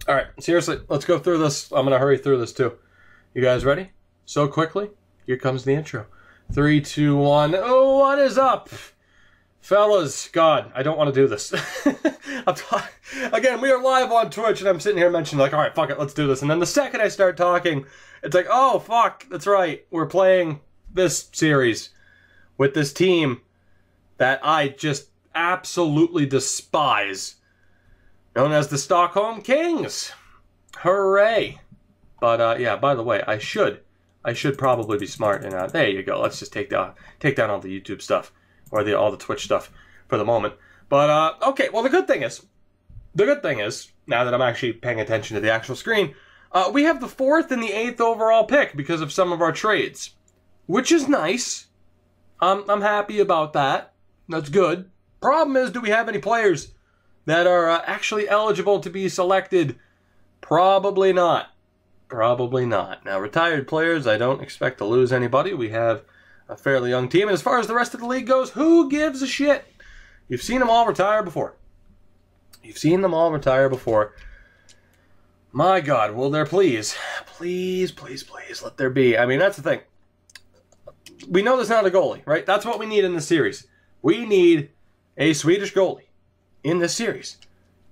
All right, seriously, let's go through this. I'm going to hurry through this too. You guys ready? So quickly? Here comes the intro. 3, 2, 1. Oh, what is up? Fellas, God, I don't want to do this. Again, we are live on Twitch, and I'm sitting here mentioning, like, all right, fuck it, let's do this. And then the second I start talking, it's like, oh, fuck, that's right. We're playing this series with this team that I just absolutely despise, known as the Stockholm Kings. Hooray. But, yeah, by the way, I should probably be smart, and there you go. Let's just take down all the YouTube stuff. Or all the Twitch stuff for the moment. But, okay, well, the good thing is, now that I'm actually paying attention to the actual screen, we have the 4th and the 8th overall pick because of some of our trades. Which is nice. I'm happy about that. That's good. Problem is, do we have any players that are actually eligible to be selected? Probably not. Probably not. Now, retired players, I don't expect to lose anybody. We have a fairly young team. And as far as the rest of the league goes, who gives a shit? You've seen them all retire before. You've seen them all retire before. My God, will there please, let there be. I mean, that's the thing. We know there's not a goalie, right? That's what we need in this series. We need a Swedish goalie in this series.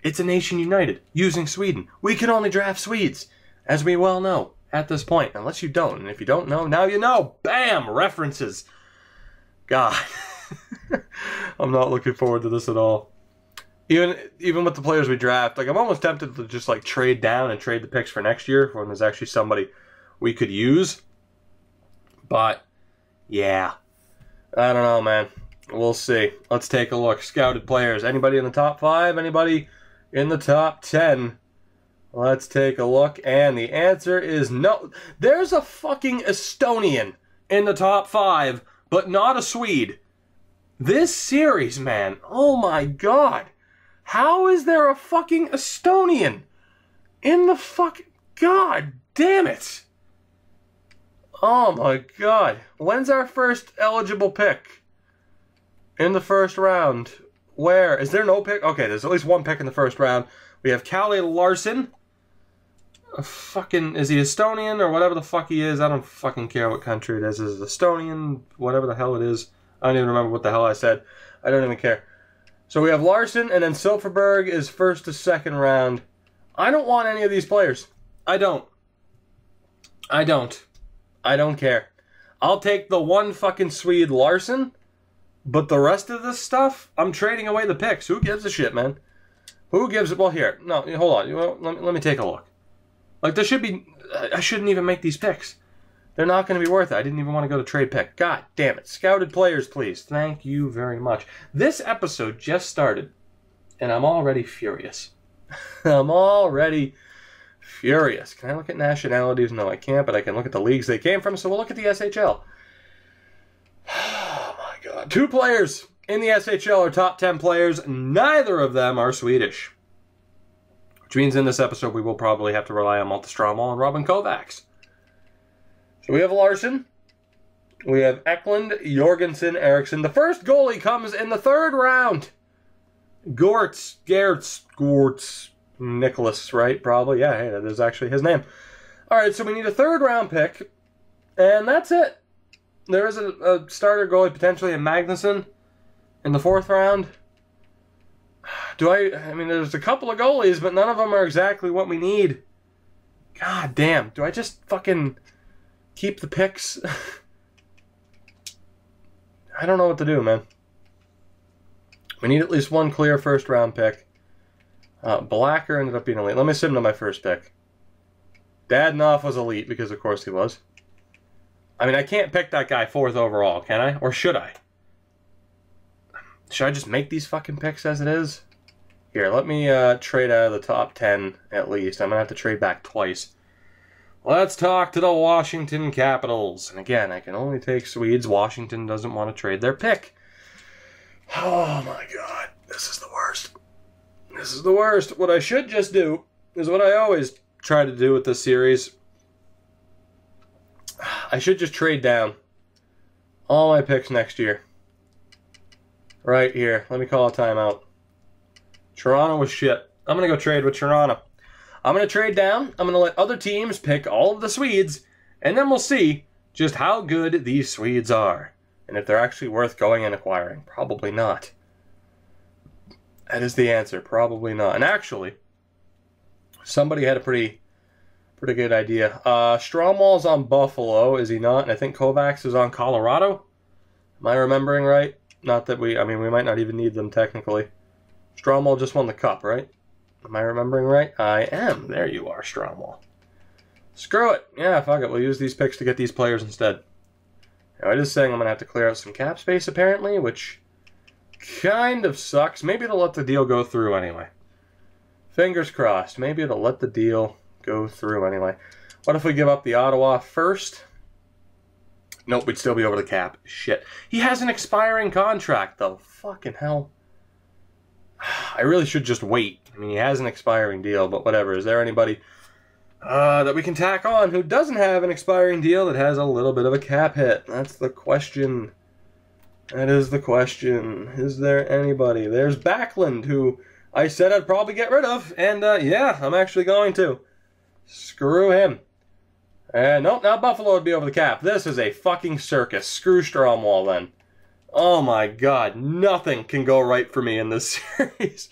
It's a nation united using Sweden. We can only draft Swedes, as we well know. At this point, unless you don't. And if you don't know, now you know. Bam! References. God. I'm not looking forward to this at all. Even with the players we draft, like, I'm almost tempted to just, like, trade down and trade the picks for next year when there's actually somebody we could use. But, yeah. I don't know, man. We'll see. Let's take a look. Scouted players. Anybody in the top 5? Anybody in the top 10? Let's take a look, and the answer is no. There's a fucking Estonian in the top 5, but not a Swede. This series, man, oh my God. How is there a fucking Estonian in the fucking... God damn it. Oh my God. When's our first eligible pick? In the first round. Where? Is there no pick? Okay, there's at least one pick in the first round. We have Kalle Larsson. Fucking, is he Estonian or whatever the fuck he is? I don't fucking care what country it is. Is it Estonian? Whatever the hell it is. I don't even remember what the hell I said. I don't even care. So we have Larsson, and then Silfverberg is first to second round. I don't want any of these players. I don't care. I'll take the one fucking Swede, Larsson, but the rest of this stuff, I'm trading away the picks. Who gives a shit, man? Who gives it? Well, here. No, hold on. Let me take a look. Like, there should be... I shouldn't even make these picks. They're not going to be worth it. I didn't even want to go to trade pick. God damn it. Scouted players, please. Thank you very much. This episode just started, and I'm already furious. I'm already furious. Can I look at nationalities? No, I can't, but I can look at the leagues they came from, so we'll look at the SHL. Oh, my God. 2 players in the SHL are top 10 players. Neither of them are Swedish. Which means in this episode we will probably have to rely on Malte Strömwall and Robin Kovacs. So we have Larsson. We have Eklund, Jorgensen, Eriksson. The first goalie comes in the 3rd round. Gertz, Nicholas, right? Probably. Yeah, hey, that is actually his name. Alright, so we need a 3rd round pick. And that's it. There is a starter goalie, potentially a Magnusson, in the 4th round. I mean, there's a couple of goalies, but none of them are exactly what we need. God damn. Do I just fucking keep the picks? I don't know what to do, man. We need at least one clear first round pick. Blacker ended up being elite. Let me send him to my first pick. Dadnoff was elite, because of course he was. I mean, I can't pick that guy 4th overall, can I? Or should I? Should I just make these fucking picks as it is? Here, let me trade out of the top 10 at least. I'm going to have to trade back twice. Let's talk to the Washington Capitals. And again, I can only take Swedes. Washington doesn't want to trade their pick. Oh my God. This is the worst. This is the worst. What I should just do is what I always try to do with this series. I should just trade down all my picks next year. Right here. Let me call a timeout. Toronto was shit. I'm going to go trade with Toronto. I'm going to trade down. I'm going to let other teams pick all of the Swedes, and then we'll see just how good these Swedes are. And if they're actually worth going and acquiring. Probably not. That is the answer. Probably not. And actually, somebody had a pretty good idea. Stromwall's on Buffalo, is he not? And I think Kovacs is on Colorado. Am I remembering right? Not that we might not even need them technically. Stromwall just won the cup, right? Am I remembering right? I am. There you are, Stromwall. Screw it. Yeah, fuck it. We'll use these picks to get these players instead. Now, it is saying I'm going to have to clear out some cap space, apparently, which kind of sucks. Maybe it'll let the deal go through anyway. Fingers crossed. Maybe it'll let the deal go through anyway. What if we give up the Ottawa first? Nope, we'd still be over the cap. Shit. He has an expiring contract, though. Fucking hell. I really should just wait. I mean, he has an expiring deal, but whatever. Is there anybody that we can tack on who doesn't have an expiring deal that has a little bit of a cap hit? That's the question. That is the question. Is there anybody? There's Backlund, who I said I'd probably get rid of, and yeah, I'm actually going to. Screw him. Nope, now Buffalo would be over the cap. This is a fucking circus. Screw Stromwall, then. Oh my god, nothing can go right for me in this series.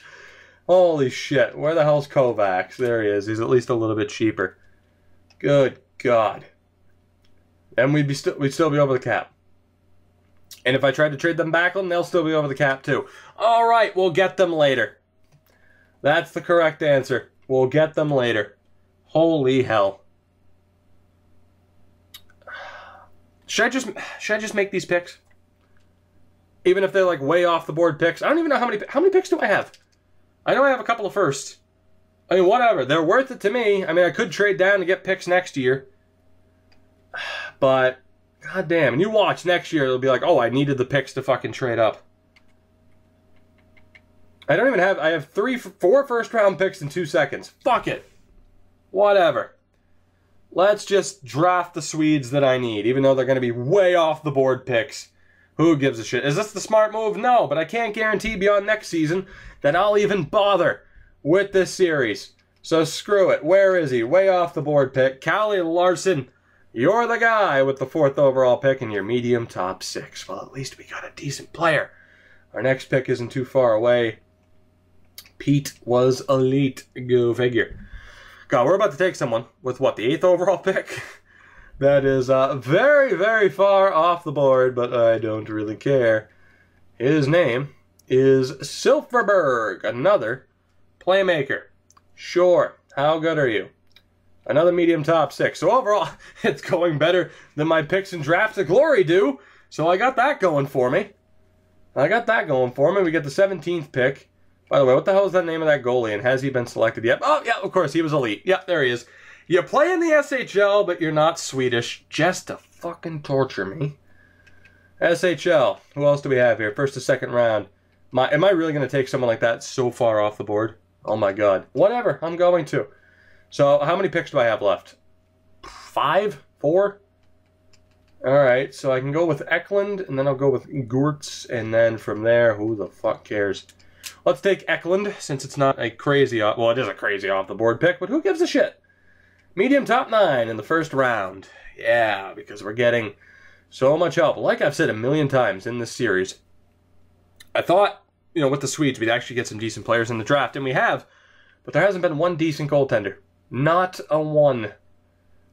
Holy shit, where the hell's Kovacs? There he is. He's at least a little bit cheaper. Good god. And we'd still be over the cap. And if I tried to trade them back, they'll still be over the cap too. Alright, we'll get them later. That's the correct answer. We'll get them later. Holy hell. Should I just make these picks? Even if they're like way off the board picks. I don't even know how many picks do I have? I know I have a couple of firsts. I mean, whatever. They're worth it to me. I mean, I could trade down to get picks next year. But, goddamn. And you watch next year, it'll be like, oh, I needed the picks to fucking trade up. I have 4 first-round picks in 2 seconds. Fuck it. Whatever. Let's just draft the Swedes that I need, even though they're going to be way off the board picks. Who gives a shit? Is this the smart move? No, but I can't guarantee beyond next season that I'll even bother with this series. So screw it. Where is he? Way off the board pick. Calle Larson, you're the guy with the 4th overall pick in your medium top 6. Well, at least we got a decent player. Our next pick isn't too far away. Pete was elite. Go figure. God, we're about to take someone with, what, the 8th overall pick? That is very, very far off the board, but I don't really care. His name is Silfverberg, another playmaker. Sure, how good are you? Another medium top 6. So overall, it's going better than my picks and drafts of glory do. So I got that going for me. We get the 17th pick. By the way, what the hell is that name of that goalie, and has he been selected yet? Oh, yeah, of course, he was elite. Yep, there he is. You play in the SHL, but you're not Swedish, just to fucking torture me. SHL, who else do we have here? First to second round. Am I really going to take someone like that so far off the board? Oh my god. Whatever, I'm going to. So, how many picks do I have left? 5? 4? Alright, so I can go with Eklund, and then I'll go with Gurtz, and then from there, who the fuck cares? Let's take Eklund, since it's not a crazy well, it is a crazy off-the-board pick, but who gives a shit? Medium top 9 in the first round. Yeah, because we're getting so much help. Like I've said a million times in this series, I thought, with the Swedes, we'd actually get some decent players in the draft, and we have, but there hasn't been one decent goaltender. Not a one,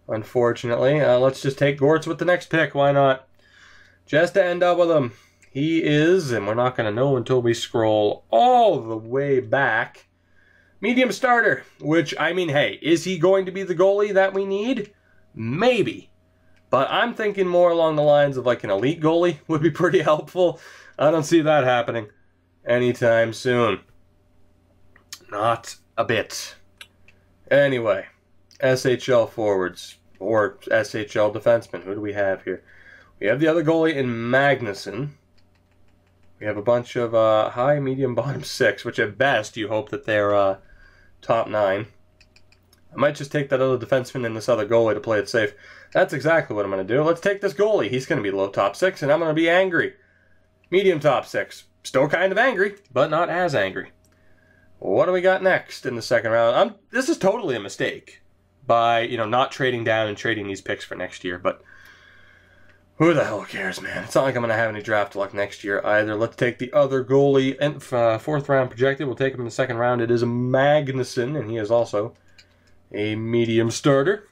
unfortunately. Let's just take Gortz with the next pick. Why not? Just to end up with him. He is, and we're not going to know until we scroll all the way back, medium starter, which, I mean, hey, is he going to be the goalie that we need? Maybe. But I'm thinking more along the lines of like an elite goalie would be pretty helpful. I don't see that happening anytime soon. Not a bit. Anyway, SHL forwards, or SHL defensemen. Who do we have here? We have the other goalie in Magnuson. We have a bunch of high, medium, bottom 6, which at best you hope that they're top 9. I might just take that other defenseman and this other goalie to play it safe. That's exactly what I'm going to do. Let's take this goalie. He's going to be low top 6, and I'm going to be angry. Medium top 6. Still kind of angry, but not as angry. What do we got next in the second round? This is totally a mistake by, not trading down and trading these picks for next year, but who the hell cares, man? It's not like I'm going to have any draft luck next year either. Let's take the other goalie, and fourth round projected. We'll take him in the second round. It is Magnuson, and he is also a medium starter.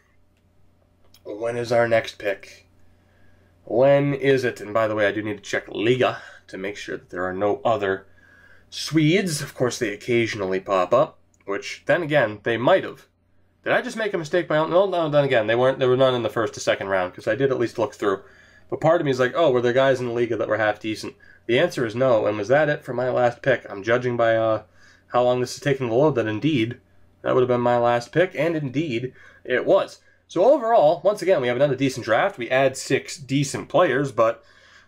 When is our next pick? When is it? And by the way, I do need to check Liga to make sure that there are no other Swedes. Of course, they occasionally pop up, which, then again, they might have. Did I just make a mistake by... No, then again, there were none in the first or second round, because I did at least look through. But part of me is like, oh, were there guys in the Liga that were half decent? The answer is no, and was that it for my last pick? I'm judging by how long this is taking to load that indeed, that would have been my last pick, and indeed, it was. So overall, once again, we have another decent draft. We add 6 decent players, but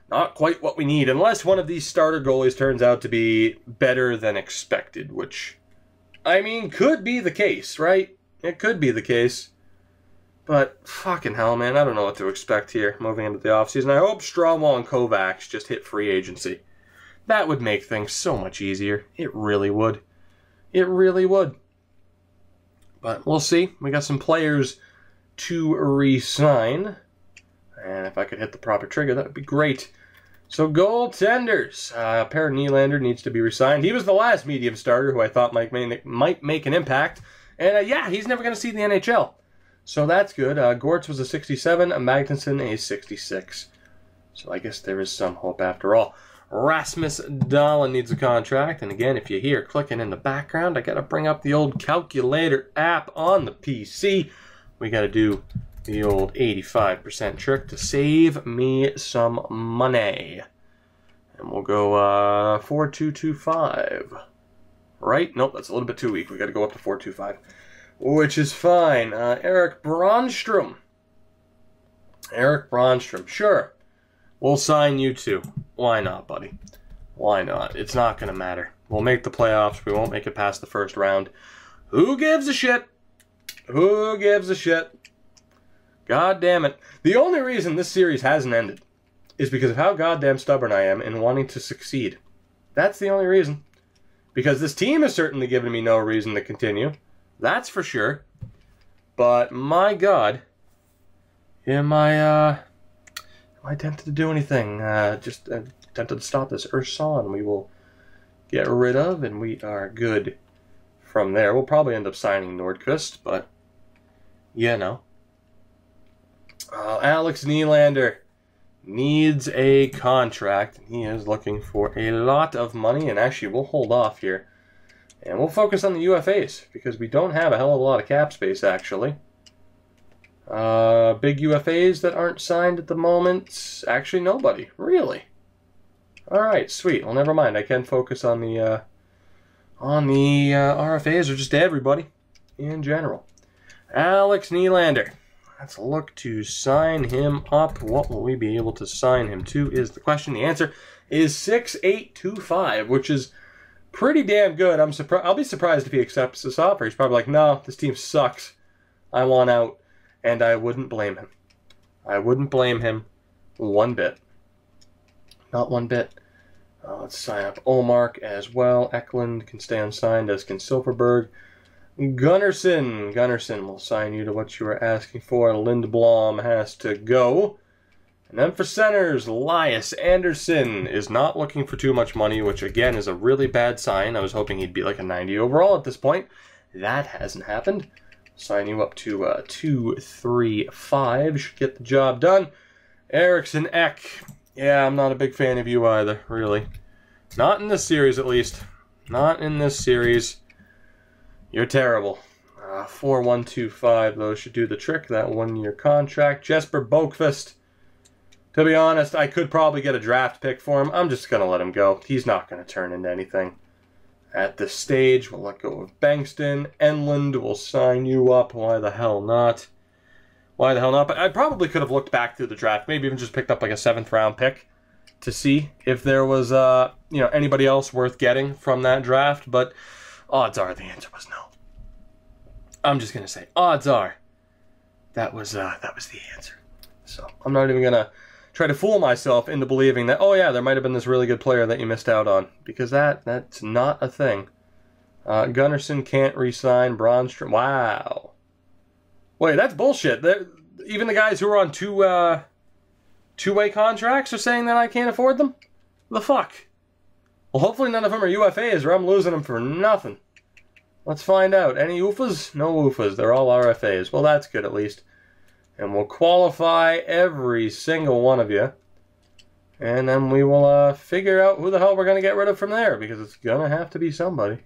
not quite what we need, unless one of these starter goalies turns out to be better than expected, which, I mean, could be the case, right? It could be the case. But, fucking hell, man, I don't know what to expect here moving into the offseason. I hope Strawwell and Kovacs just hit free agency. That would make things so much easier. It really would. It really would. But we'll see. We got some players to re-sign. And if I could hit the proper trigger, that would be great. So, goaltenders. Per Nylander needs to be re-signed. He was the last medium starter who I thought might make an impact. And, yeah, he's never going to see the NHL. So that's good. Gortz was a 67, Magnuson a 66. So I guess there is some hope after all. Rasmus Dahlin needs a contract. And again, if you hear clicking in the background, I got to bring up the old calculator app on the PC. We got to do the old 85% trick to save me some money. And we'll go 4225. Right? Nope, that's a little bit too weak. We got to go up to 425. Which is fine. Eric Brannstrom. Eric Brannstrom. Sure. We'll sign you too. Why not, buddy? Why not? It's not going to matter. We'll make the playoffs. We won't make it past the first round. Who gives a shit? Who gives a shit? God damn it. The only reason this series hasn't ended is because of how goddamn stubborn I am in wanting to succeed. That's the only reason. Because this team has certainly given me no reason to continue. That's for sure. But my God, am I tempted to do anything? Just tempted to stop this Urson we will get rid of, and we are good from there. We'll probably end up signing Nordqvist, but Alex Nylander needs a contract. He is looking for a lot of money, and actually we'll hold off here. And we'll focus on the UFAs, because we don't have a hell of a lot of cap space, actually. Big UFAs that aren't signed at the moment. Actually, nobody. Really? Alright, sweet. Well, never mind. I can focus on the RFAs, or just everybody in general. Alex Nylander. Let's look to sign him up. What will we be able to sign him to is the question. The answer is 6825, which is pretty damn good. I'll be surprised if he accepts this offer. He's probably like, no, this team sucks. I want out. And I wouldn't blame him. I wouldn't blame him one bit. Not one bit. Let's sign up Olmark as well. Eklund can stay unsigned, as can Silverberg. Gunnarsson will sign you to what you were asking for. Lindblom has to go. And then for centers, Elias Anderson is not looking for too much money, which again is a really bad sign. I was hoping he'd be like a 90 overall at this point. That hasn't happened. Sign you up to 235. Should get the job done. Eriksson Ek. Yeah, I'm not a big fan of you either, really. Not in this series, at least. Not in this series. You're terrible. 4125, though, should do the trick. That one-year contract. Jesper Boqvist. To be honest, I could probably get a draft pick for him. I'm just going to let him go. He's not going to turn into anything. At this stage, we'll let go of Bankston. Enlund will sign you up. Why the hell not? Why the hell not? But I probably could have looked back through the draft. Maybe even just picked up like a 7th round pick to see if there was anybody else worth getting from that draft. But odds are the answer was no. I'm just going to say odds are that was the answer. So I'm not even going to try to fool myself into believing that, oh yeah, there might have been this really good player that you missed out on. Because that's not a thing. Gunnarsson can't re-sign. Bronnstrom. Wow. Wait, that's bullshit. Even the guys who are on two-way contracts are saying that I can't afford them? The fuck? Well, hopefully none of them are UFAs or I'm losing them for nothing. Let's find out. Any UFAs? No UFAs. They're all RFAs. Well, that's good at least. And we'll qualify every single one of you. And then we will figure out who the hell we're going to get rid of from there. Because it's going to have to be somebody.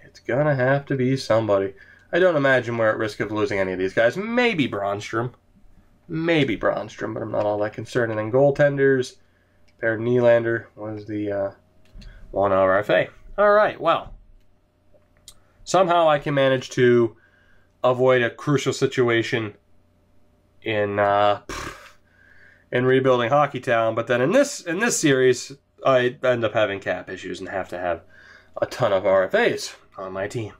It's going to have to be somebody. I don't imagine we're at risk of losing any of these guys. Maybe Bronnstrom. Maybe Bronnstrom, but I'm not all that concerned. And then goaltenders. Per Nylander was the one RFA. All right, well. Somehow I can manage to avoid a crucial situation in rebuilding Hockey Town, but then in this series, I end up having cap issues and have to have a ton of RFAs on my team.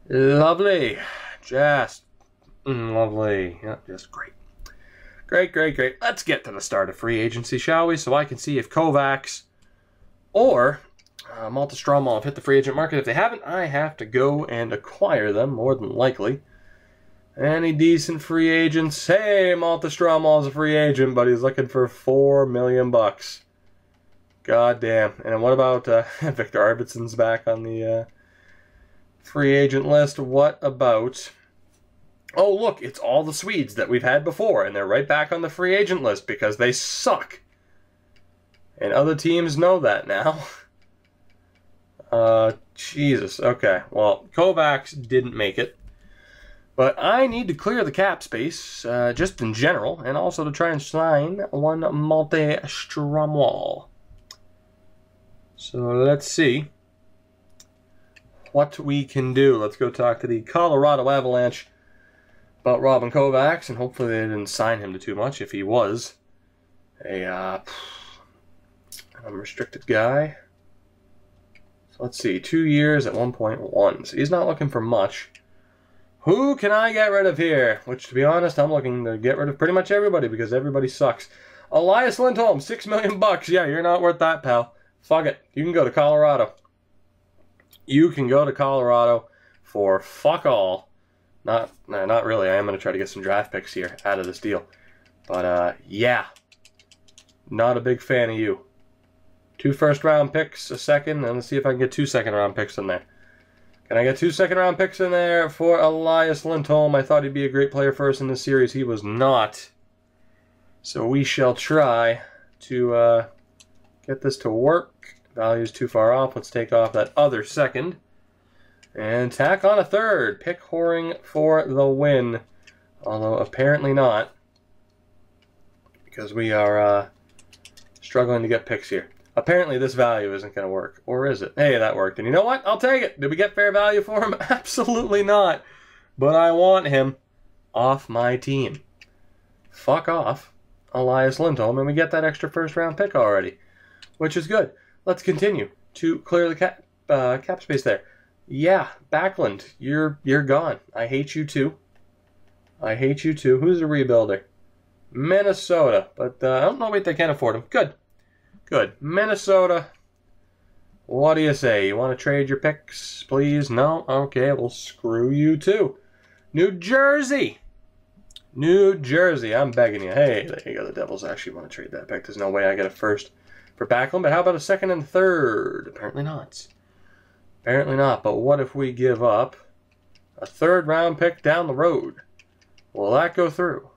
Lovely, just lovely, yeah, just great, great. Let's get to the start of free agency, shall we? So I can see if Kovacs or Malta Stromall have hit the free agent market. If they haven't, I have to go and acquire them, more than likely. Any decent free agents? Hey, Malta Stromall's a free agent, but he's looking for $4 million. God damn. And what about Victor Arvidsson's back on the free agent list? What about... Oh, look, it's all the Swedes that we've had before, and they're right back on the free agent list because they suck. And other teams know that now. Jesus. Okay, well, Kovacs didn't make it. But I need to clear the cap space, just in general, and also to try and sign one Malte Stromwall. So let's see what we can do. Let's go talk to the Colorado Avalanche about Robin Kovacs, and hopefully they didn't sign him to too much if he was a unrestricted guy. So let's see, 2 years at 1.1. So he's not looking for much. Who can I get rid of here? Which, to be honest, I'm looking to get rid of pretty much everybody because everybody sucks. Elias Lindholm, $6 million. Yeah, you're not worth that, pal. Fuck it. You can go to Colorado. You can go to Colorado for fuck all. Not really. I am going to try to get some draft picks here out of this deal. But, yeah. Not a big fan of you. 2 first-round picks, a second, and let's see if I can get 2 second-round picks in there. Can I get 2 second-round picks in there for Elias Lindholm? I thought he'd be a great player for us in this series. He was not. So we shall try to get this to work. Value's too far off. Let's take off that other second. And tack on a third. Pick whoring for the win. Although apparently not. Because we are struggling to get picks here. Apparently this value isn't going to work. Or is it? Hey, that worked. And you know what? I'll take it. Did we get fair value for him? Absolutely not. But I want him off my team. Fuck off, Elias Lindholm, and we get that extra first-round pick already. Which is good. Let's continue to clear the cap space there. Yeah, Backlund, you're gone. I hate you too. I hate you too. Who's a rebuilder? Minnesota. But I don't know if they can afford him. Good. Good. Minnesota. What do you say? You want to trade your picks, please? No? Okay, well, screw you too. New Jersey. New Jersey. I'm begging you. Hey, there you go. The Devils actually want to trade that pick. There's no way I get a first for Backlund, but how about a second and third? Apparently not. Apparently not. But what if we give up a third-round pick down the road? Will that go through?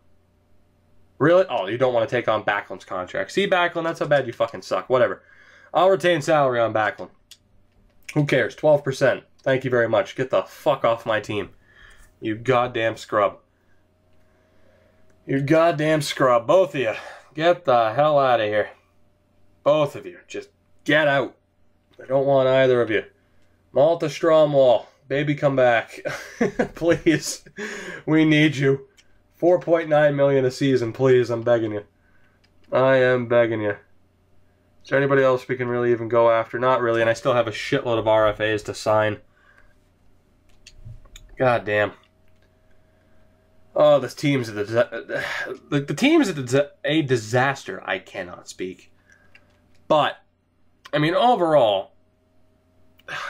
Really? Oh, you don't want to take on Backlund's contract. See, Backlund, that's how bad you fucking suck. Whatever. I'll retain salary on Backlund. Who cares? 12%. Thank you very much. Get the fuck off my team. You goddamn scrub. You goddamn scrub. Both of you. Get the hell out of here. Both of you. Just get out. I don't want either of you. Malta Stromwall. Baby, come back. Please. We need you. $4.9 million a season, please. I'm begging you. I am begging you. Is there anybody else we can really even go after? Not really, and I still have a shitload of RFAs to sign. God damn. Oh, this team's the team's a disaster. I cannot speak. But, I mean, overall,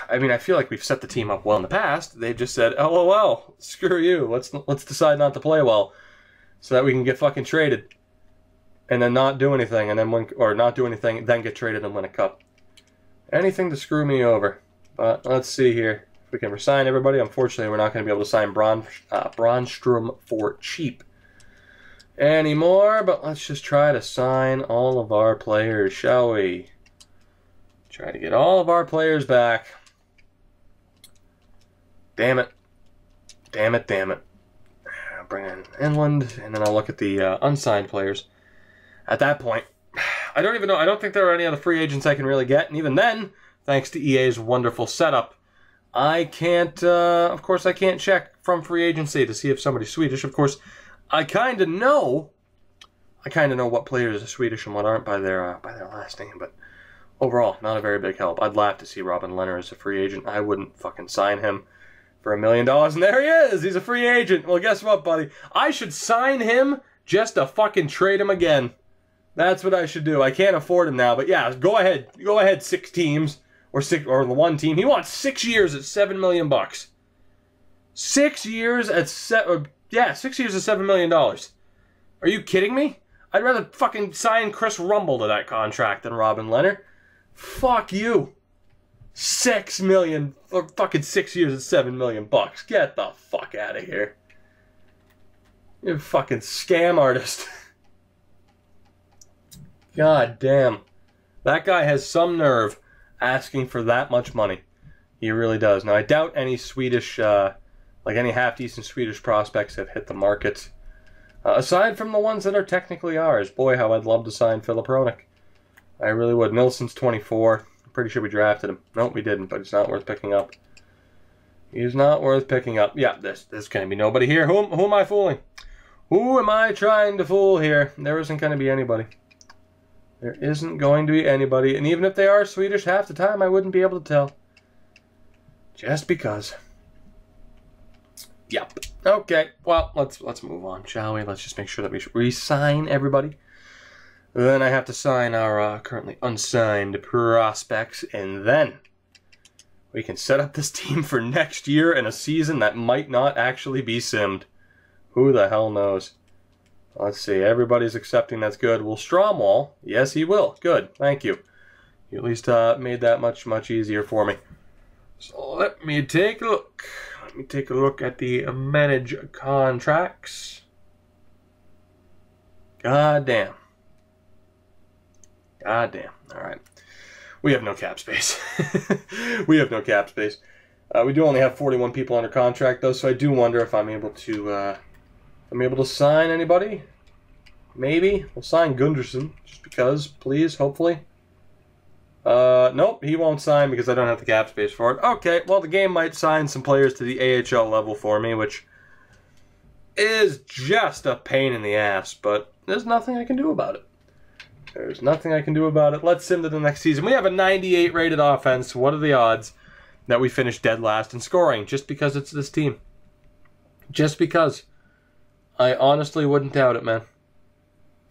I mean, I feel like we've set the team up well in the past. They've just said, LOL, screw you. Let's decide not to play well so that we can get fucking traded. And then not do anything, and then not do anything, then get traded and win a cup. Anything to screw me over. But let's see here. If we can resign everybody. Unfortunately, we're not going to be able to sign Bronstrom for cheap anymore. But let's just try to sign all of our players, shall we? Try to get all of our players back. Damn it. Damn it, damn it. I'll bring in Inland, and then I'll look at the unsigned players. At that point, I don't even know. I don't think there are any other free agents I can really get. And even then, thanks to EA's wonderful setup, I can't, of course, I can't check from free agency to see if somebody's Swedish. Of course, I kind of know what players are Swedish and what aren't by their last name, but overall, not a very big help. I'd laugh to see Robin Lehner as a free agent. I wouldn't fucking sign him for $1 million, and there he is! He's a free agent! Well, guess what, buddy? I should sign him just to fucking trade him again. That's what I should do. I can't afford him now, but yeah, go ahead. Go ahead, 6 teams, or the one team. He wants 6 years at $7 million. 6 years at 6 years at $7 million. Are you kidding me? I'd rather fucking sign Chris Rumble to that contract than Robin Lehner. Fuck you. $6 million for fucking 6 years at $7 million. Get the fuck out of here. You're a fucking scam artist. God damn. That guy has some nerve asking for that much money. He really does. Now, I doubt any Swedish, any half-decent Swedish prospects have hit the market. Aside from the ones that are technically ours. Boy, how I'd love to sign Filip Hronek. I really would. Nilsson's 24. I'm pretty sure we drafted him. Nope, we didn't, but it's not worth picking up. He's not worth picking up. Yeah, there's going to be nobody here. Who am I fooling? Who am I trying to fool here? There isn't going to be anybody. There isn't going to be anybody. And even if they are Swedish, half the time I wouldn't be able to tell. Just because. Yep. Okay, well, let's move on, shall we? Let's just make sure that we re-sign everybody. Then I have to sign our currently unsigned prospects, and then we can set up this team for next year and a season that might not actually be simmed. Who the hell knows? Let's see. Everybody's accepting. That's good. Will Stromwall? Yes, he will. Good. Thank you. You at least made that much easier for me. So let me take a look. Let me take a look at the manage contracts. God damn. God damn. All right. We have no cap space. We have no cap space. We do only have 41 people under contract, though, so I do wonder if I'm able to sign anybody. Maybe. We'll sign Gunderson, just because, please, hopefully. Nope, he won't sign because I don't have the cap space for it. Okay, well, the game might sign some players to the AHL level for me, which is just a pain in the ass, but there's nothing I can do about it. There's nothing I can do about it. Let's sim to the next season. We have a 98 rated offense. What are the odds that we finish dead last in scoring just because it's this team? Just because. I honestly wouldn't doubt it, man.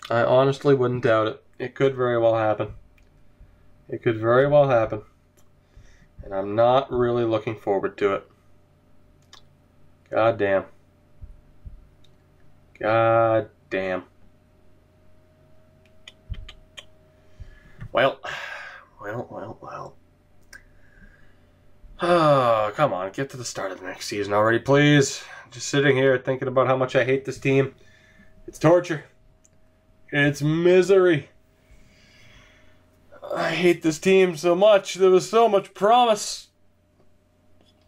I honestly wouldn't doubt it. It could very well happen. It could very well happen. And I'm not really looking forward to it. God damn. God damn. Well. Oh, come on. Get to the start of the next season already, please. Just sitting here thinking about how much I hate this team. It's torture. It's misery. I hate this team so much. There was so much promise.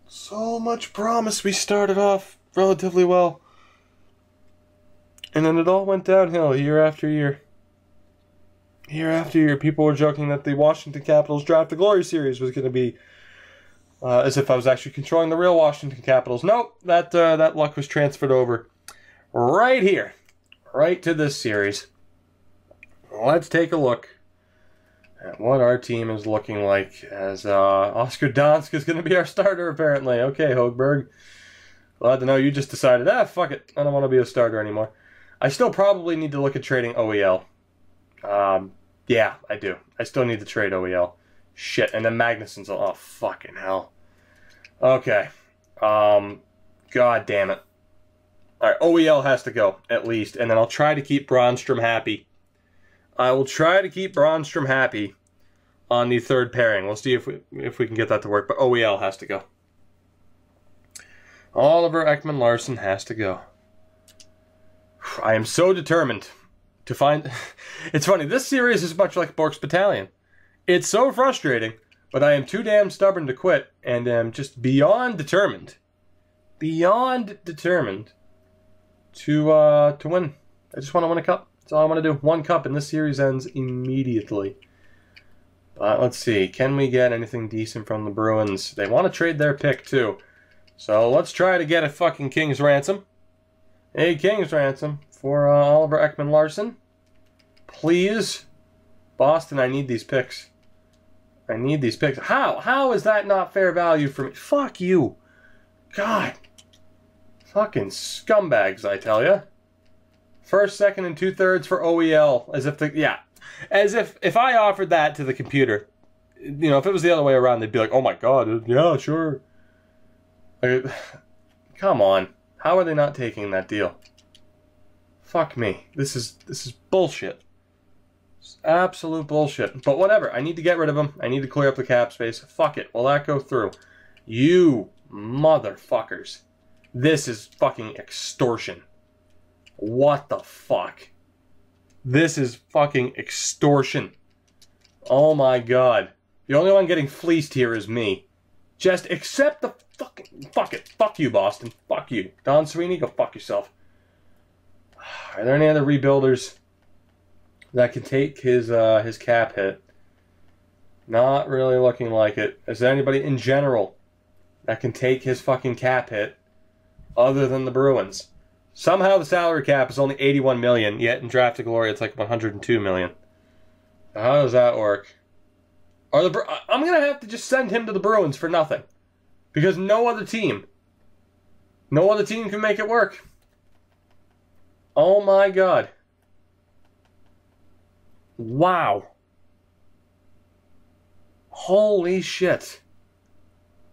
So much promise. We started off relatively well. And then it all went downhill year after year. Year after year, people were joking that the Washington Capitals Draft the Glory Series was going to be as if I was actually controlling the real Washington Capitals. Nope, that luck was transferred over right here, right to this series. Let's take a look at what our team is looking like as Oscar Dansk is going to be our starter, apparently. Okay, Hogberg. Glad to know you just decided, fuck it, I don't want to be a starter anymore. I still probably need to look at trading OEL. Yeah, I do. I still need to trade OEL. Shit, and then Magnuson's... Oh, fucking hell. Okay. God damn it. Alright, OEL has to go, at least. And then I'll try to keep Bronstrom happy. I will try to keep Bronstrom happy on the third pairing. We'll see if we can get that to work. But OEL has to go. Oliver Ekman-Larsson has to go. I am so determined to find... It's funny, this series is much like Bork's Battalion. It's so frustrating, but I am too damn stubborn to quit, and am just beyond determined. Beyond determined to win. I just want to win a cup. That's all I want to do. One cup, and this series ends immediately. But let's see. Can we get anything decent from the Bruins? They want to trade their pick, too. So let's try to get a fucking King's Ransom. A King's Ransom for Oliver Ekman-Larsson. Please. Boston, I need these picks. I need these picks. How? How is that not fair value for me? Fuck you. God. Fucking scumbags, I tell ya. First, second, and 2/3 for OEL. As if as if I offered that to the computer, you know, if it was the other way around, they'd be like, oh my god, yeah, sure. Like, come on. How are they not taking that deal? Fuck me. This is bullshit. It's absolute bullshit. But whatever. I need to get rid of him. I need to clear up the cap space. Fuck it. Will that go through? You motherfuckers. This is fucking extortion. What the fuck? This is fucking extortion. Oh my god. The only one getting fleeced here is me. Just accept the fucking... Fuck it. Fuck you, Boston. Fuck you. Don Sweeney, go fuck yourself. Are there any other rebuilders that can take his cap hit? Not really looking like it. Is there anybody in general that can take his fucking cap hit other than the Bruins? Somehow the salary cap is only $81 million, yet in Draft to Glory it's like $102 million. How does that work? I'm going to have to just send him to the Bruins for nothing. Because no other team can make it work. Oh my god. Wow. Holy shit.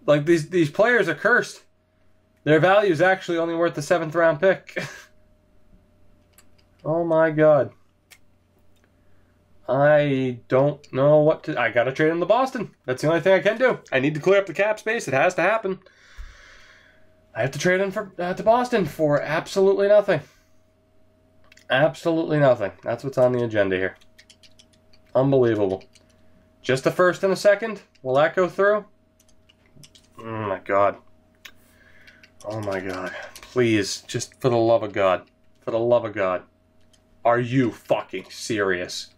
Like, these players are cursed. Their value is actually only worth the 7th round pick. Oh my god. I don't know what to... I gotta trade him to Boston. That's the only thing I can do. I need to clear up the cap space. It has to happen. I have to trade him to Boston for absolutely nothing. Absolutely nothing. That's what's on the agenda here. Unbelievable. Just a first and a second? Will that go through? Oh my god. Oh my god. Please, just for the love of God. For the love of God. Are you fucking serious?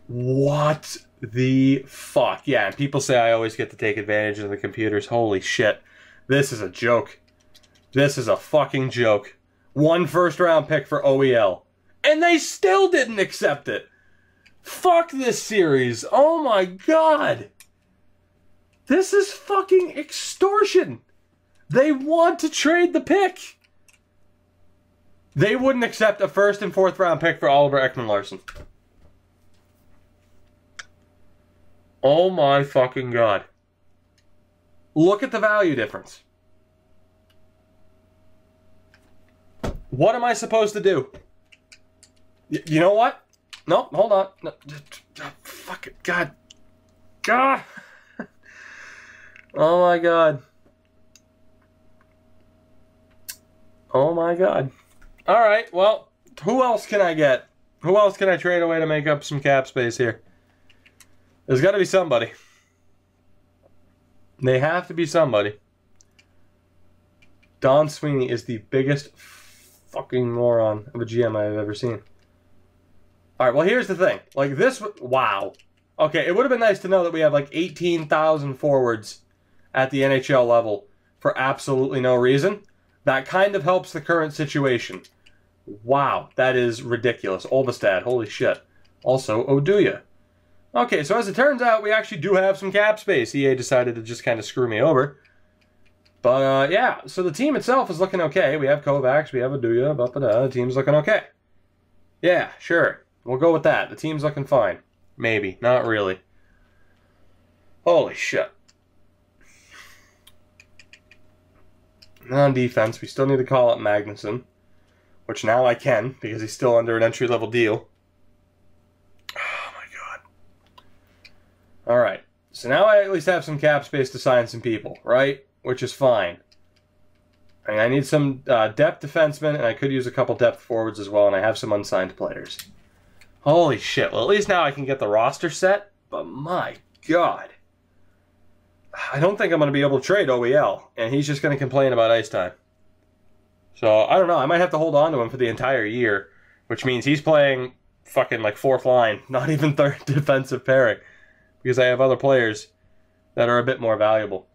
What the fuck? Yeah, and people say I always get to take advantage of the computers. Holy shit. This is a joke. This is a fucking joke. 1 first-round pick for OEL. And they still didn't accept it. Fuck this series. Oh my god. This is fucking extortion. They want to trade the pick. They wouldn't accept a 1st and 4th round pick for Oliver Ekman-Larsson. Oh my fucking god. Look at the value difference. What am I supposed to do? You know what? No, hold on. No, fuck it. God. God. Oh my god. Oh my god. Alright, well, who else can I get? Who else can I trade away to make up some cap space here? There's got to be somebody. They have to be somebody. Don Sweeney is the biggest fucking moron of a GM I've ever seen. Alright, well here's the thing. Like this, wow. Okay, it would have been nice to know that we have like 18,000 forwards at the NHL level for absolutely no reason. That kind of helps the current situation. Wow, that is ridiculous. Olvestad, holy shit. Also, Oduya. Okay, so as it turns out, we actually do have some cap space. EA decided to just kind of screw me over. But, yeah, so the team itself is looking okay. We have Kovacs, we have Oduya, the team's looking okay. Yeah, sure. We'll go with that. The team's looking fine. Maybe. Not really. Holy shit. On defense, we still need to call up Magnuson, which now I can because he's still under an entry-level deal. Oh my god. Alright, so now I at least have some cap space to sign some people, right? Which is fine. I mean, I need some depth defensemen, and I could use a couple depth forwards as well, and I have some unsigned players. Holy shit. Well, at least now I can get the roster set, but my god. I don't think I'm going to be able to trade OEL, and he's just going to complain about ice time. So, I don't know. I might have to hold on to him for the entire year, which means he's playing fucking like fourth line, not even third defensive pairing, because I have other players that are a bit more valuable.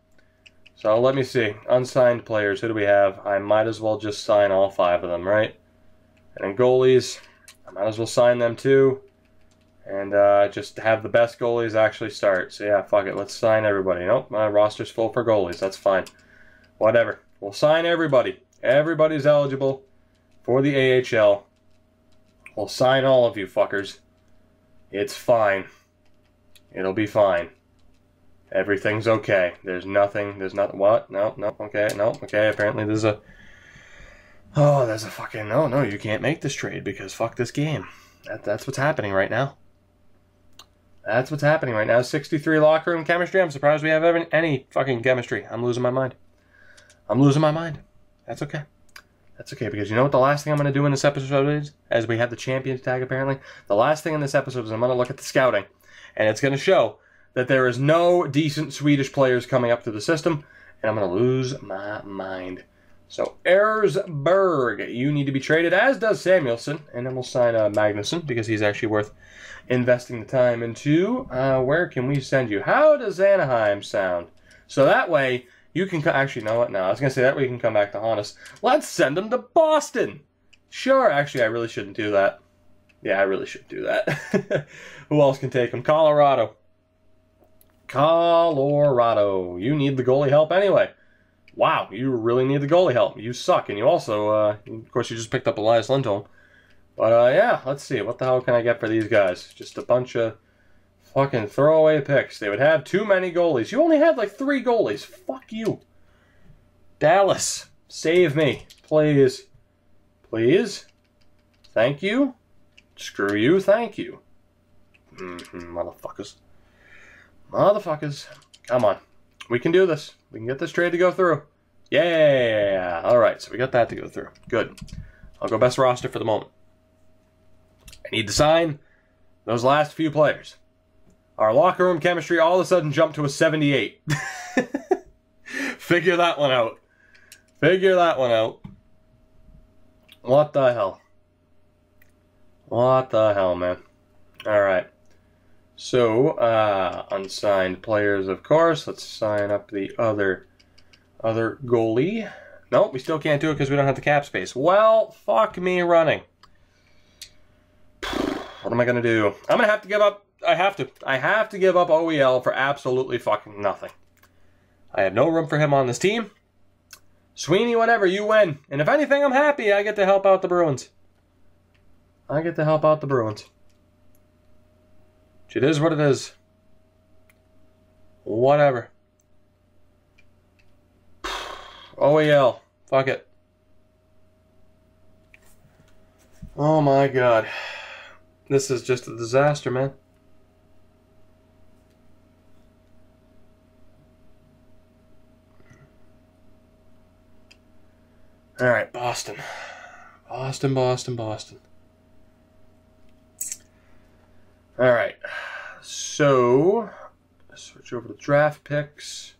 So, let me see. Unsigned players, who do we have? I might as well just sign all 5 of them, right? And then goalies, I might as well sign them too. And just have the best goalies actually start. So yeah, fuck it. Let's sign everybody. Nope, my roster's full for goalies. That's fine. Whatever. We'll sign everybody. Everybody's eligible for the AHL. We'll sign all of you fuckers. It's fine. It'll be fine. Everything's okay. There's nothing. What? No, okay, no, okay. Apparently there's a... Oh, there's a fucking... No, you can't make this trade because fuck this game. That's what's happening right now. That's what's happening right now. 63 locker room chemistry. I'm surprised we have any fucking chemistry. I'm losing my mind. I'm losing my mind. That's okay. That's okay, because you know what the last thing I'm going to do in this episode is? As we have the champions tag, apparently. The last thing in this episode is I'm going to look at the scouting. And it's going to show that there is no decent Swedish players coming up to the system. And I'm going to lose my mind. So, Erzberg, you need to be traded, as does Samuelson. And then we'll sign Magnuson, because he's actually worth investing the time into. Where can we send you? How does Anaheim sound? So that way, you can... Actually, you know what? No, I was going to say that way you can come back to haunt us. Let's send him to Boston! Sure, actually, I really shouldn't do that. Yeah, I really shouldn't do that. Who else can take him? Colorado. Colorado. You need the goalie help anyway. Wow, you really need the goalie help. You suck, and you also, of course, you just picked up Elias Lindholm. But, yeah, let's see. What the hell can I get for these guys? Just a bunch of fucking throwaway picks. They would have too many goalies. You only had, like, 3 goalies. Fuck you. Dallas, save me. Please. Please. Thank you. Screw you, thank you. Motherfuckers. Motherfuckers. Come on. We can do this. We can get this trade to go through. Yeah! Alright, so we got that to go through. Good. I'll go best roster for the moment. I need to sign those last few players. Our locker room chemistry all of a sudden jumped to a 78. Figure that one out. Figure that one out. What the hell? What the hell, man? Alright. So, unsigned players, of course. Let's sign up the other goalie. Nope, we still can't do it because we don't have the cap space. Well, fuck me running. What am I going to do? I'm going to have to give up... I have to give up OEL for absolutely fucking nothing. I have no room for him on this team. Sweeney, whatever, you win. And if anything, I'm happy I get to help out the Bruins. I get to help out the Bruins. It is what it is. Whatever. OEL. Fuck it. Oh my god. This is just a disaster, man. Alright, Boston. Boston, Boston, Boston. Alright. So, switch over to draft picks.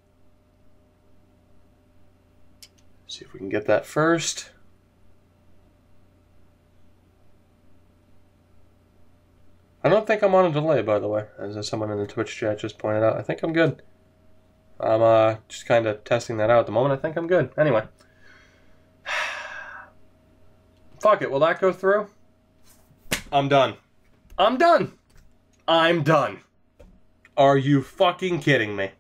See if we can get that first. I don't think I'm on a delay, by the way, as someone in the Twitch chat just pointed out. I think I'm good. I'm just kind of testing that out at the moment. I think I'm good. Anyway. Fuck it. Will that go through? I'm done. I'm done. I'm done. Are you fucking kidding me?